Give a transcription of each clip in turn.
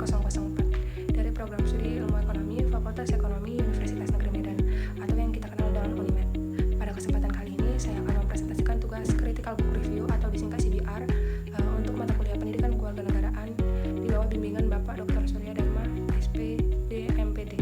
004 dari program studi Ilmu Ekonomi Fakultas Ekonomi Universitas Negeri Medan atau yang kita kenal dengan Unimed. Pada kesempatan kali ini saya akan mempresentasikan tugas Critical Book Review atau disingkat CBR untuk mata kuliah Pendidikan Kewarganegaraan di bawah bimbingan Bapak Dr. Surya Dharma, SPD, MPD.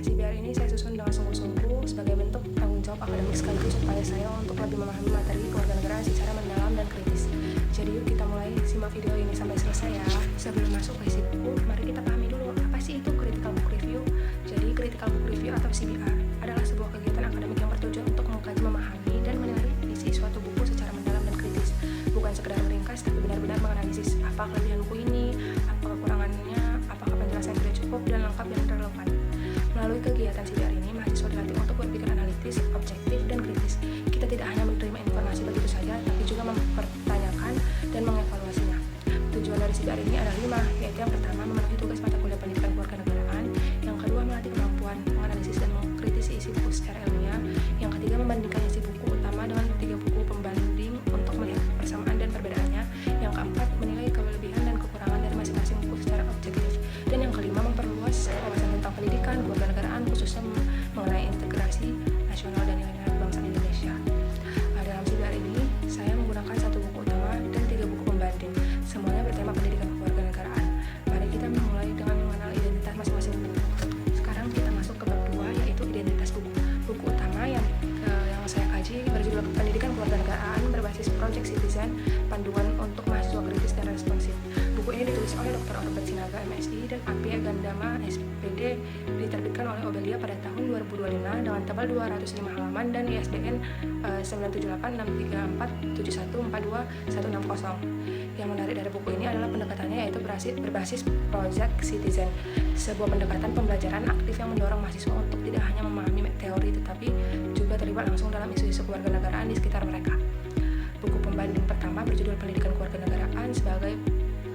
CBR ini saya susun dengan sungguh-sungguh sebagai bentuk tanggung jawab akademik sekaligus upaya saya untuk lebih memahami materi kewarganegaraan secara mendalam dan kritis. Jadi yuk kita mulai simak video ini sampai selesai ya. Sebelum masuk ke isi buku, mari kita pahami dulu apa sih itu Critical Book Review. Jadi Critical Book Review atau CBR adalah sebuah kegiatan akademik yang bertujuan untuk mengkaji, memahami, dan menilai isi suatu buku secara mendalam dan kritis. Bukan sekedar meringkas, tapi benar-benar menganalisis apa kelebihan buku ini, apa kekurangannya, apakah penjelasan sudah cukup dan lengkap dan relevan. Melalui kegiatan CBR ini, mahasiswa dilatih untuk berpikir analitis, objektif, dan kritis. Kita tidak hanya menerima informasi begitu saja, tapi juga mempertanyakan dan mengevaluasinya. Tujuan dari CBR ini ada 5, yaitu yang pertama memenuhi tugas mata kuliah Pendidikan Kewarganegaraan, yang kedua melatih kemampuan menganalisis dan mengkritisi isi buku secara ilmiah, yang ketiga membandingkan isi buku utama dengan 3 buku pembanding untuk melihat persamaan dan perbedaannya, yang keempat menilai kelebihan dan kekurangan dari masing-masing buku secara objektif, dan yang kelima memperluas wawasan tentang pendidikan kewarganegaraan khususnya mengenai integrasi nasional dan nilai-nilai kebangsaan Indonesia. Dalam CBR ini saya menggunakan 1 buku utama dan 3 buku pembanding, semuanya bertema pendidikan kewarganegaraan. Mari kita memulai dengan mengenal identitas masing-masing buku. Sekarang kita masuk ke bab 2, yaitu identitas buku. Buku utama yang saya kaji berjudul Pendidikan Kewarganegaraan berbasis Project Citizen, Panduan untuk Mahasiswa Kritis dan Responsif. Buku ini ditulis oleh Dr. Orbert Sinaga, MSI, dan Apia Gandama, SPD, diterbitkan oleh Obelia pada tahun 2025 dengan tebal 205 halaman dan ISBN 9786347142160. Yang menarik dari buku ini adalah pendekatannya, yaitu berbasis Project Citizen, sebuah pendekatan pembelajaran aktif yang mendorong mahasiswa untuk tidak hanya memahami teori tetapi juga terlibat langsung dalam isu-isu kewarganegaraan di sekitar mereka. Buku pembanding pertama berjudul Pendidikan Kewarganegaraan sebagai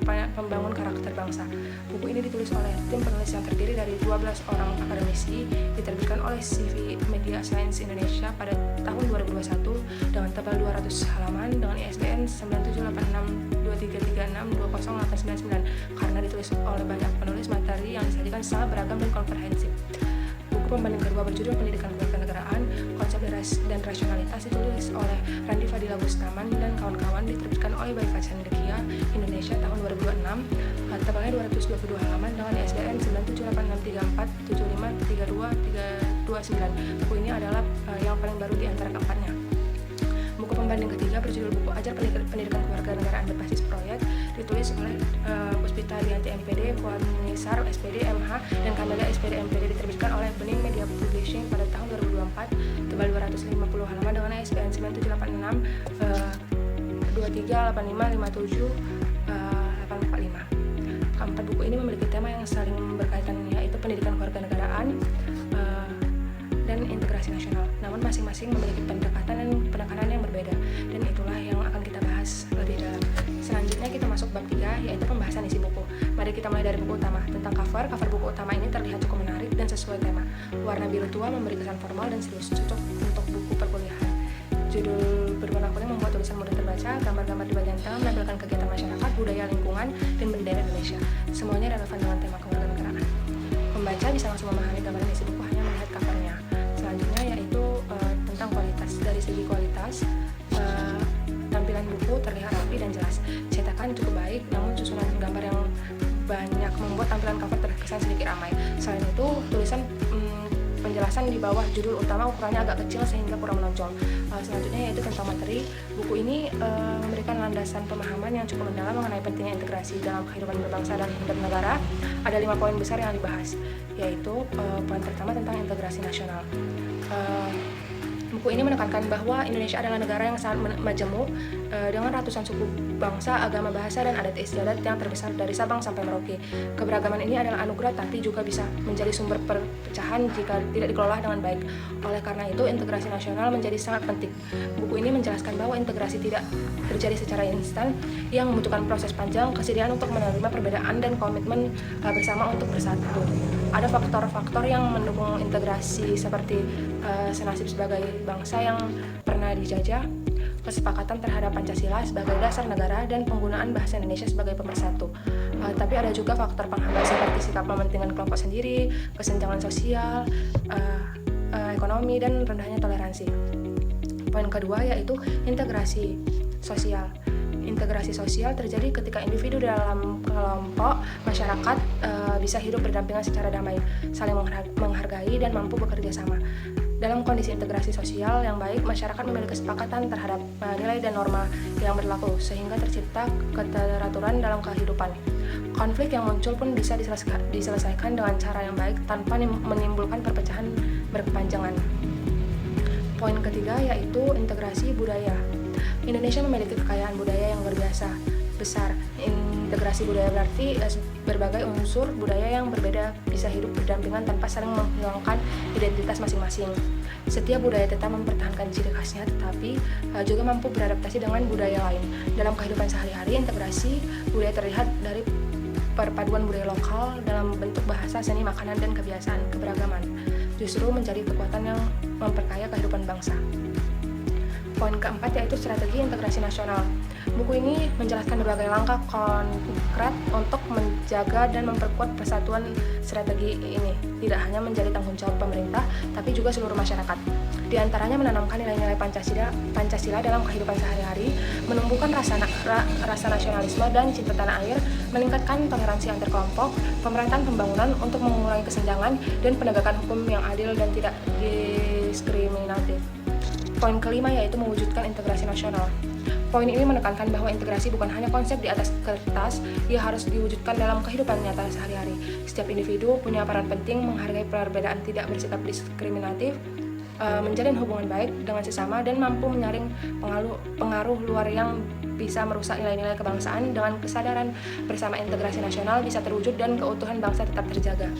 Pembangun Karakter Bangsa. Buku ini ditulis oleh tim penulis yang terdiri dari 12 orang akademisi, diterbitkan oleh CV Media Science Indonesia pada tahun 2021 dengan tebal 200 halaman dengan ISBN 9786233620899. Karena ditulis oleh banyak penulis, materi yang disajikan sangat beragam dan komprehensif. Buku pembanding kedua berjudul Pendidikan Kewarganegaraan, Konsep dan Rasionalitas ditulis oleh Randi Fadila Bustaman dan kawan-kawan, diterbitkan oleh Baika Cendekia Indonesia tahun 2006. Tebalnya 222 halaman dengan ISBN 9786347532329. Buku ini adalah yang paling baru di antara keempatnya. Buku pembanding ketiga berjudul Buku Ajar Pendidikan Kewarganegaraan berbasis Proyek, ditulis oleh Puspita Dianti MPD, Puan Nisar SPD MH, dan Kamela SPD MPD, diterbitkan oleh Bening Media Publishing pada tahun 2024, tebal 250 halaman dengan ISBN 9786238557 Keempat buku ini memiliki tema yang saling berkaitan, yaitu pendidikan kewarganegaraan dan integrasi nasional. Namun masing-masing memiliki pendekatan dan penekanan yang berbeda, dan itulah yang akan kita bahas lebih dalam. Selanjutnya kita masuk bab 3, yaitu pembahasan isi buku. Mari kita mulai dari buku utama. Tentang cover buku utama ini terlihat cukup menarik dan sesuai tema. Warna biru tua memberi kesan formal dan serius, cocok untuk buku perkuliahan. Judul berwarna kuning membuat tulisan mudah terbaca, gambar-gambar di bagian tengah menampilkan kegiatan masyarakat, budaya, lingkungan, dan bendera Indonesia. Semuanya relevan dengan tema kewarganegaraan. Pembaca bisa langsung memahami gambaran isi buku hanya melihat covernya. Selanjutnya yaitu tentang kualitas. Dari segi kualitas, tampilan buku terlihat rapi dan jelas. Cetakan cukup baik, namun susunan gambar yang banyak membuat tampilan cover terkesan sedikit ramai. Selain itu, tulisan penjelasan di bawah judul utama ukurannya agak kecil sehingga kurang menonjol. Selanjutnya yaitu tentang materi. Buku ini memberikan landasan pemahaman yang cukup mendalam mengenai pentingnya integrasi dalam kehidupan berbangsa dan bernegara. Ada 5 poin besar yang dibahas, yaitu poin pertama tentang integrasi nasional. Buku ini menekankan bahwa Indonesia adalah negara yang sangat majemuk dengan ratusan suku, bangsa, agama, bahasa, dan adat istiadat yang terbesar dari Sabang sampai Merauke. Keberagaman ini adalah anugerah, tapi juga bisa menjadi sumber perpecahan jika tidak dikelola dengan baik. Oleh karena itu, integrasi nasional menjadi sangat penting. Buku ini menjelaskan bahwa integrasi tidak terjadi secara instan, yang membutuhkan proses panjang, kesediaan untuk menerima perbedaan, dan komitmen bersama untuk bersatu. Ada faktor-faktor yang mendukung integrasi seperti senasib sebagai bangsa yang pernah dijajah, kesepakatan terhadap Pancasila sebagai dasar negara, dan penggunaan bahasa Indonesia sebagai pemersatu. Tapi ada juga faktor penghambat seperti sikap mementingkan kelompok sendiri, kesenjangan sosial, ekonomi, dan rendahnya toleransi. Poin kedua yaitu integrasi sosial. Integrasi sosial terjadi ketika individu dalam kelompok masyarakat bisa hidup berdampingan secara damai, saling menghargai, dan mampu bekerja sama. Dalam kondisi integrasi sosial yang baik, masyarakat memiliki kesepakatan terhadap nilai dan norma yang berlaku, sehingga tercipta keteraturan dalam kehidupan. Konflik yang muncul pun bisa diselesaikan dengan cara yang baik tanpa menimbulkan perpecahan berkepanjangan. Poin ketiga yaitu integrasi budaya. Indonesia memiliki kekayaan budaya yang luar biasa besar. Integrasi budaya berarti berbagai unsur budaya yang berbeda bisa hidup berdampingan tanpa saling menghilangkan identitas masing-masing. Setiap budaya tetap mempertahankan ciri khasnya, tetapi juga mampu beradaptasi dengan budaya lain. Dalam kehidupan sehari-hari, integrasi budaya terlihat dari perpaduan budaya lokal dalam bentuk bahasa, seni, makanan, dan kebiasaan. Keberagaman justru menjadi kekuatan yang memperkaya kehidupan bangsa. Poin keempat yaitu strategi integrasi nasional. Buku ini menjelaskan berbagai langkah konkret untuk menjaga dan memperkuat persatuan. Strategi ini tidak hanya menjadi tanggung jawab pemerintah, tapi juga seluruh masyarakat. Di antaranya menanamkan nilai-nilai Pancasila dalam kehidupan sehari-hari, menumbuhkan rasa nasionalisme dan cinta tanah air, meningkatkan toleransi antar kelompok, pemerataan pembangunan untuk mengurangi kesenjangan, dan penegakan hukum yang adil dan tidak diskriminatif. Poin kelima yaitu mewujudkan integrasi nasional. Poin ini menekankan bahwa integrasi bukan hanya konsep di atas kertas, ia harus diwujudkan dalam kehidupan nyata sehari-hari. Setiap individu punya peran penting menghargai perbedaan, tidak bersikap diskriminatif, menjalin hubungan baik dengan sesama, dan mampu menyaring pengaruh luar yang bisa merusak nilai-nilai kebangsaan. Dengan kesadaran bersama, integrasi nasional bisa terwujud dan keutuhan bangsa tetap terjaga.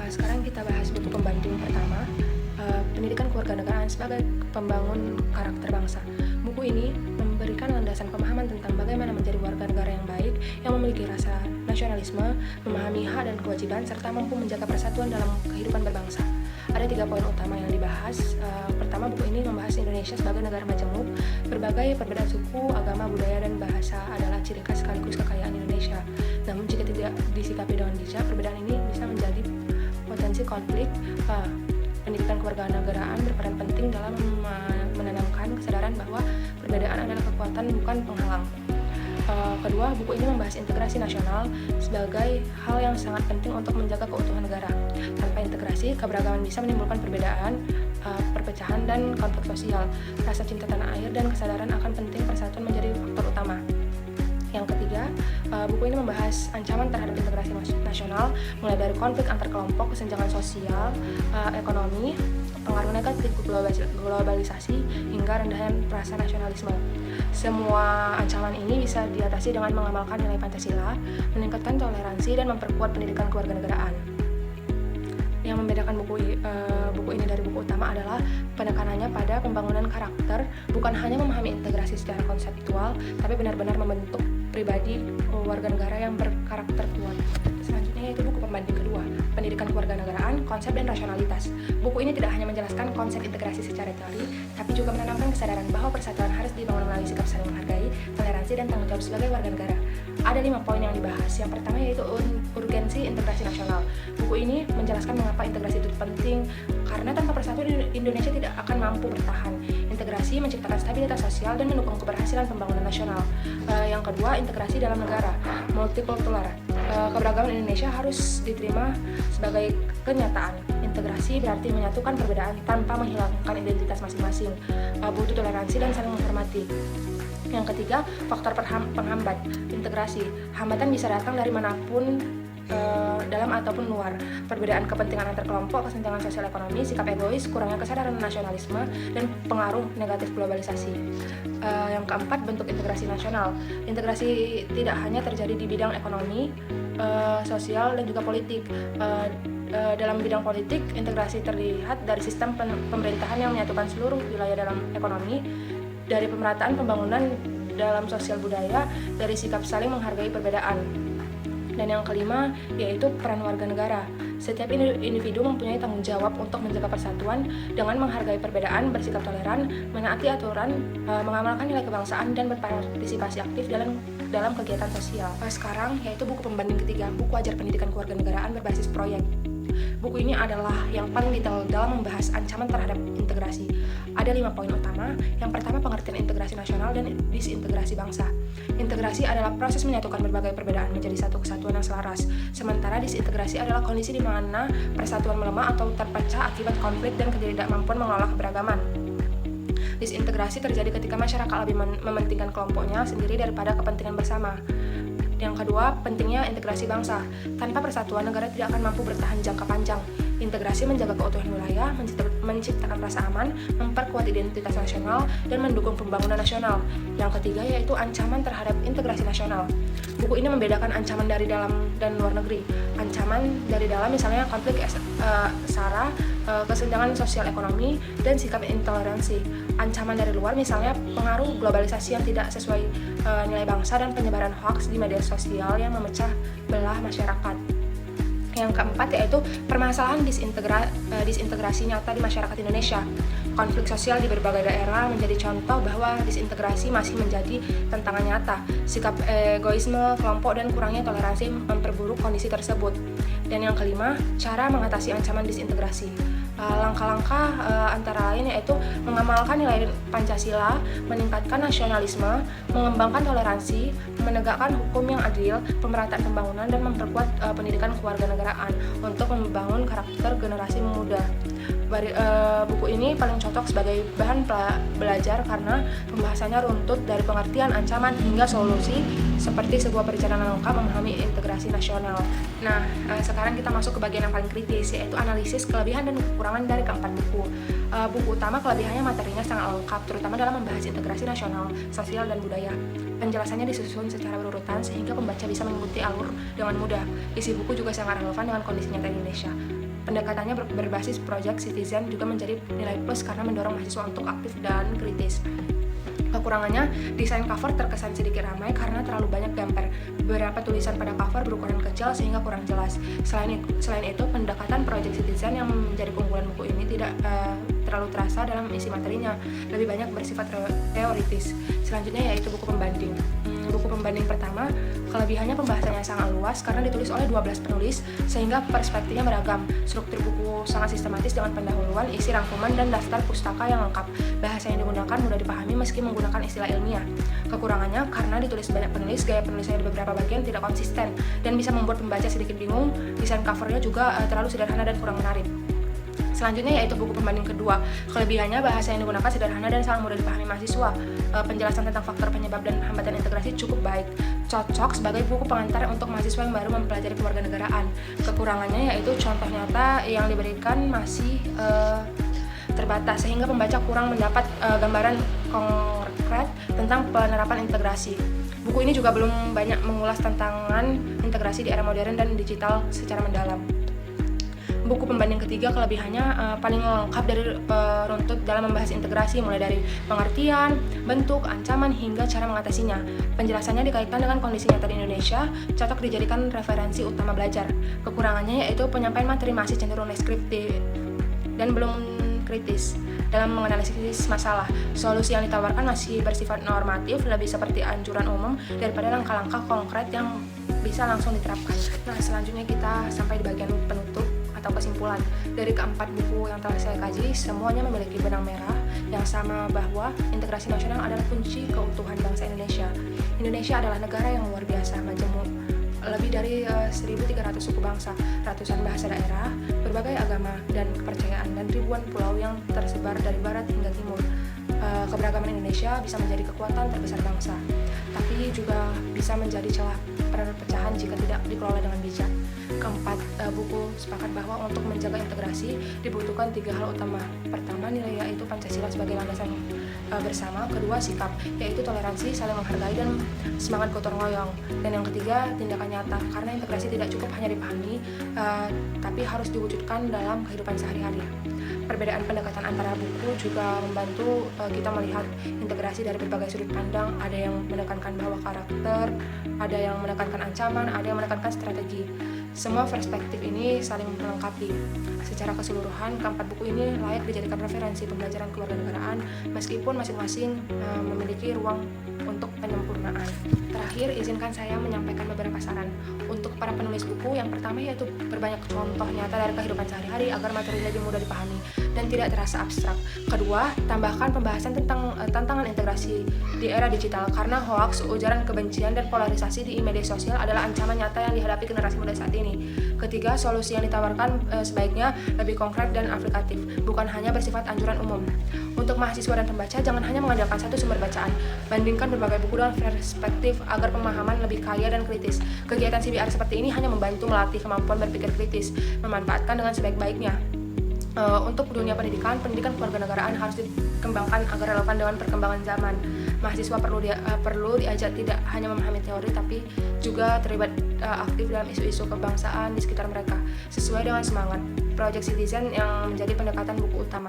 Sekarang kita bahas buku pembanding pertama, Pendidikan Kewarganegaraan sebagai Pembangun Karakter Bangsa. Buku ini memberikan landasan pemahaman tentang bagaimana menjadi warga negara yang baik, yang memiliki rasa nasionalisme, memahami hak dan kewajiban, serta mampu menjaga persatuan dalam kehidupan berbangsa. Ada 3 poin utama yang dibahas. Pertama, buku ini membahas Indonesia sebagai negara majemuk. Berbagai perbedaan suku, agama, budaya, dan bahasa adalah ciri khas sekaligus kekayaan Indonesia. Namun jika tidak disikapi dengan bijak, perbedaan ini bisa menjadi potensi konflik. Pendidikan kewarganegaraan berperan penting dalam menanamkan kesadaran bahwa perbedaan adalah kekuatan, bukan penghalang. Kedua, buku ini membahas integrasi nasional sebagai hal yang sangat penting untuk menjaga keutuhan negara. Tanpa integrasi, keberagaman bisa menimbulkan perbedaan, perpecahan, dan konflik sosial. Rasa cinta tanah air dan kesadaran akan penting persatuan menjadi faktor utama. Yang ketiga, buku ini membahas ancaman terhadap integrasi nasional, mulai dari konflik antar kelompok, kesenjangan sosial, ekonomi, pengaruh negatif globalisasi, hingga rendahnya rasa nasionalisme. Semua ancaman ini bisa diatasi dengan mengamalkan nilai Pancasila, meningkatkan toleransi, dan memperkuat pendidikan kewarganegaraan. Yang membedakan buku ini dari buku utama adalah penekanannya pada pembangunan karakter, bukan hanya memahami integrasi secara konseptual, tapi benar-benar membentuk pribadi warga negara yang berkarakter kuat. Selanjutnya yaitu buku pembanding kedua, Pendidikan Kewarganegaraan, Konsep dan Rasionalitas. Buku ini tidak hanya menjelaskan konsep integrasi secara teori, tapi juga menanamkan kesadaran bahwa persatuan harus dibangun melalui sikap saling menghargai, toleransi, dan tanggung jawab sebagai warga negara. Ada 5 poin yang dibahas. Yang pertama yaitu urgensi integrasi nasional. Buku ini menjelaskan mengapa integrasi itu penting, karena tanpa persatuan Indonesia tidak akan mampu bertahan. Integrasi menciptakan stabilitas sosial dan mendukung keberhasilan pembangunan nasional. Yang kedua, integrasi dalam negara, multikultural. Keberagaman Indonesia harus diterima sebagai kenyataan. Integrasi berarti menyatukan perbedaan tanpa menghilangkan identitas masing-masing, butuh toleransi dan saling menghormati. Yang ketiga, faktor penghambat integrasi. Hambatan bisa datang dari manapun, dalam ataupun luar. Perbedaan kepentingan antar kelompok, kesenjangan sosial ekonomi, sikap egois, kurangnya kesadaran nasionalisme, dan pengaruh negatif globalisasi. Yang keempat, bentuk integrasi nasional. Integrasi tidak hanya terjadi di bidang ekonomi, sosial, dan juga politik. Dalam bidang politik, integrasi terlihat dari sistem pemerintahan yang menyatukan seluruh wilayah dalam ekonomi, dari pemerataan pembangunan dalam sosial budaya, dari sikap saling menghargai perbedaan. Dan yang kelima yaitu peran warga negara. Setiap individu mempunyai tanggung jawab untuk menjaga persatuan dengan menghargai perbedaan, bersikap toleran, menaati aturan, mengamalkan nilai kebangsaan, dan berpartisipasi aktif dalam kegiatan sosial. Sekarang yaitu buku pembanding ketiga, buku ajar pendidikan kewarganegaraan berbasis proyek. Buku ini adalah yang paling detail dalam membahas ancaman terhadap integrasi. Ada 5 poin utama. Yang pertama, pengertian integrasi nasional dan disintegrasi bangsa. Integrasi adalah proses menyatukan berbagai perbedaan menjadi satu kesatuan yang selaras. Sementara disintegrasi adalah kondisi di mana persatuan melemah atau terpecah akibat konflik dan ketidakmampuan mengelola keberagaman. Disintegrasi terjadi ketika masyarakat lebih mementingkan kelompoknya sendiri daripada kepentingan bersama. Yang kedua, pentingnya integrasi bangsa. Tanpa persatuan, negara tidak akan mampu bertahan jangka panjang. Integrasi menjaga keutuhan wilayah, menciptakan rasa aman, memperkuat identitas nasional, dan mendukung pembangunan nasional. Yang ketiga yaitu ancaman terhadap integrasi nasional. Buku ini membedakan ancaman dari dalam dan luar negeri. Ancaman dari dalam misalnya konflik SARA, kesenjangan sosial ekonomi, dan sikap intoleransi. Ancaman dari luar misalnya pengaruh globalisasi yang tidak sesuai nilai bangsa dan penyebaran hoaks di media sosial yang memecah belah masyarakat. Yang keempat yaitu permasalahan disintegrasi nyata di masyarakat Indonesia. Konflik sosial di berbagai daerah menjadi contoh bahwa disintegrasi masih menjadi tantangan nyata. Sikap egoisme kelompok dan kurangnya toleransi memperburuk kondisi tersebut. Dan yang kelima, cara mengatasi ancaman disintegrasi. Langkah-langkah antara lain yaitu mengamalkan nilai Pancasila, meningkatkan nasionalisme, mengembangkan toleransi, menegakkan hukum yang adil, pemerataan pembangunan, dan memperkuat pendidikan kewarganegaraan untuk membangun karakter generasi muda. Buku ini paling cocok sebagai bahan belajar karena pembahasannya runtut dari pengertian ancaman hingga solusi seperti sebuah perjalanan lengkap memahami integrasi nasional. Nah, sekarang kita masuk ke bagian yang paling kritis, yaitu analisis kelebihan dan kekurangan dari keempat buku. Buku utama kelebihannya materinya sangat lengkap, terutama dalam membahas integrasi nasional, sosial, dan budaya. Penjelasannya disusun secara berurutan sehingga pembaca bisa mengikuti alur dengan mudah. Isi buku juga sangat relevan dengan kondisi nyata Indonesia. Pendekatannya berbasis project citizen juga menjadi nilai plus karena mendorong mahasiswa untuk aktif dan kritis. Kekurangannya, desain cover terkesan sedikit ramai karena terlalu banyak gambar. Beberapa tulisan pada cover berukuran kecil sehingga kurang jelas. Selain itu, pendekatan project citizen yang menjadi keunggulan buku ini tidak terlalu terasa dalam isi materinya, lebih banyak bersifat teoritis. Selanjutnya yaitu buku pembanding. Buku pembanding pertama, kelebihannya pembahasannya sangat luas karena ditulis oleh 12 penulis sehingga perspektifnya beragam. Struktur buku sangat sistematis dengan pendahuluan, isi rangkuman, dan daftar pustaka yang lengkap. Bahasa yang digunakan mudah dipahami meski menggunakan istilah ilmiah. Kekurangannya karena ditulis banyak penulis, gaya penulisnya di beberapa bagian tidak konsisten dan bisa membuat pembaca sedikit bingung. Desain covernya juga terlalu sederhana dan kurang menarik. Selanjutnya yaitu buku pembanding kedua. Kelebihannya bahasa yang digunakan sederhana dan sangat mudah dipahami mahasiswa. Penjelasan tentang faktor penyebab dan hambatan integrasi cukup baik. Cocok sebagai buku pengantar untuk mahasiswa yang baru mempelajari kewarganegaraan. Kekurangannya yaitu contoh nyata yang diberikan masih terbatas sehingga pembaca kurang mendapat gambaran konkret tentang penerapan integrasi. Buku ini juga belum banyak mengulas tantangan integrasi di era modern dan digital secara mendalam. Buku pembanding ketiga kelebihannya paling lengkap dari runtut dalam membahas integrasi, mulai dari pengertian, bentuk, ancaman, hingga cara mengatasinya. Penjelasannya dikaitkan dengan kondisi nyata di Indonesia, cocok dijadikan referensi utama belajar. Kekurangannya yaitu penyampaian materi masih cenderung deskriptif dan belum kritis dalam menganalisis masalah. Solusi yang ditawarkan masih bersifat normatif, lebih seperti anjuran umum daripada langkah-langkah konkret yang bisa langsung diterapkan. Nah, selanjutnya kita sampai di bagian penutup atau kesimpulan. Dari keempat buku yang telah saya kaji, semuanya memiliki benang merah yang sama bahwa integrasi nasional adalah kunci keutuhan bangsa Indonesia. Indonesia adalah negara yang luar biasa, majemuk, lebih dari 1.300 suku bangsa, ratusan bahasa daerah, berbagai agama dan kepercayaan, dan ribuan pulau yang tersebar dari barat hingga timur. Keberagaman Indonesia bisa menjadi kekuatan terbesar bangsa, tapi juga bisa menjadi celah perpecahan jika tidak dikelola dengan bijak. Keempat buku sepakat bahwa untuk menjaga integrasi dibutuhkan 3 hal utama. Pertama, nilai yaitu Pancasila sebagai landasan bersama. Kedua, sikap yaitu toleransi, saling menghargai, dan semangat gotong royong. Dan yang ketiga, tindakan nyata, karena integrasi tidak cukup hanya dipahami, tapi harus diwujudkan dalam kehidupan sehari-hari. Perbedaan pendekatan antara buku juga membantu kita melihat integrasi dari berbagai sudut pandang. Ada yang menekankan bahwa karakter, ada yang menekankan ancaman, ada yang menekankan strategi. Semua perspektif ini saling melengkapi. Secara keseluruhan, keempat buku ini layak dijadikan referensi pembelajaran kewarganegaraan meskipun masing-masing memiliki ruang untuk penyempurnaan. Terakhir, izinkan saya menyampaikan beberapa saran untuk para penulis buku. Yang pertama yaitu perbanyak contoh nyata dari kehidupan sehari-hari agar materi lebih mudah dipahami dan tidak terasa abstrak. Kedua, tambahkan pembahasan tentang tantangan integrasi di era digital karena hoaks, ujaran kebencian, dan polarisasi di media sosial adalah ancaman nyata yang dihadapi generasi muda saat ini. Ketiga, solusi yang ditawarkan sebaiknya lebih konkret dan aplikatif, bukan hanya bersifat anjuran umum. Untuk mahasiswa dan pembaca, jangan hanya mengandalkan satu sumber bacaan. Bandingkan berbagai buku dengan perspektif agar pemahaman lebih kaya dan kritis. Kegiatan CBR seperti ini hanya membantu melatih kemampuan berpikir kritis, memanfaatkan dengan sebaik-baiknya. Untuk dunia pendidikan kewarganegaraan harus dikembangkan agar relevan dengan perkembangan zaman. Mahasiswa perlu diajak tidak hanya memahami teori tapi juga terlibat aktif dalam isu-isu kebangsaan di sekitar mereka sesuai dengan semangat Project Citizen yang menjadi pendekatan buku utama.